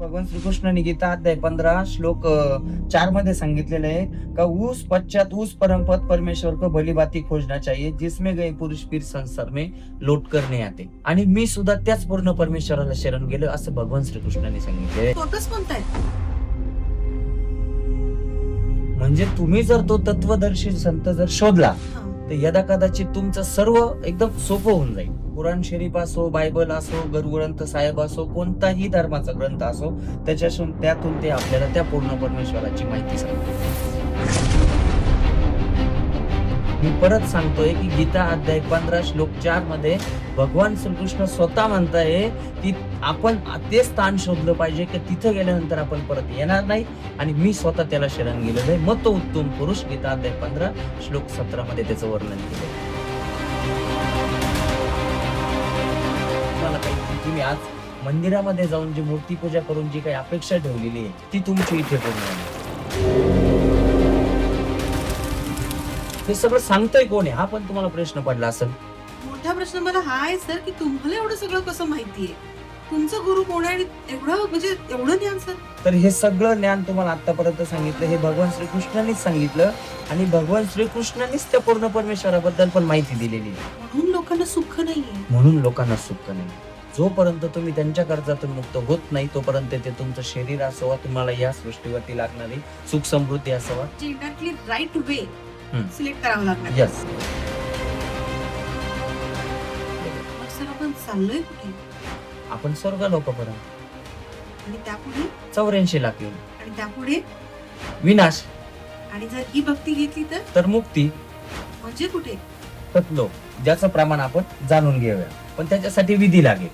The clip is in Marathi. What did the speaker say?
भगवान श्रीकृष्णाने गीता अध्याय 15 श्लोक 4 मध्ये सांगितलेलं आहे का उस पश्चात उस परम पद परमेश्वर को भली बाती खोजना चाहिए जिसमें गए पुरुष फिर संसार में लौट करणे आते. आणि मी सुद्धा त्याच पूर्ण परमेश्वराला शरण गेलो असं भगवान श्रीकृष्णाने सांगितले. तोच म्हणताय. म्हणजे तुम्ही जर तो तत्वदर्शी संत जर शोधला तर यदा कदाचित तुमचं सर्व एकदम सोपं होऊन जाईल. कुराण शरीफ असो, बायबल असो, गुरुग्रंथ साहेब असो, कोणताही धर्माचा ग्रंथ असो, त्यातून ते आपल्याला त्या पूर्ण परमेश्वराची माहिती सांगते. मी परत सांगतोय की गीता अध्याय 15 श्लोक 4 मध्ये भगवान श्रीकृष्ण स्वतः म्हणताय की आपण ते स्थान शोधलं पाहिजे की तिथं गेल्यानंतर आपण परत येणार नाही आणि मी स्वतः त्याला शरण गेलेलो आहे. मग तो उत्तम पुरुष. गीता अध्याय 15 श्लोक 17 मध्ये त्याचं वर्णन केलं. तुम्ही आज मंदिरामध्ये जाऊन जी मूर्ती पूजा करून जी काही अपेक्षा ठेवलेली आहे ती तुमची इथे पूर्ण होईल. हे सगळं सांगतोय कोण आहे हा पण तुम्हाला प्रश्न पडला असेल. मोठा प्रश्न मला हा आहे सर की तुम्हाला एवढं सगळं कसं माहितीये? तुमचं गुरु कोण आहे? एवढं म्हणजे एवढं ज्ञान सर? तर हे सगळं ज्ञान तुम्हाला आतापर्यंत सांगितलं हे भगवान श्रीकृष्णानेच सांगितलं आणि भगवान श्रीकृष्णानेच त्या पूर्ण परमेश्वराबद्दल पण माहिती दिलेली आहे. म्हणून लोकांना सुख नाहीये. म्हणून लोकांना सुख नाही. जोपर्यंत तुम्ही त्यांच्या कर्जातून मुक्त होत नाही तोपर्यंत ते तुमचं शरीर असावं, तुम्हाला या सृष्टीवरती लागणारी सुख समृद्धी असावा. एक्झॅक्टली राईट वे सिलेक्ट करावं लागणार. यस. सर आपण चाललोय कुठे? आपण स्वर्ग लोकांपर्यंत. आणि त्यापुढे 84 लाख येऊन. आणि त्यापुढे विनाश. आणि जर ही भक्ती घेतली तर मुक्ती. म्हणजे कुठे? तत्लो ज्याचं प्रमाण आपण जाणून घेऊया पण त्याच्यासाठी विधी लागेल.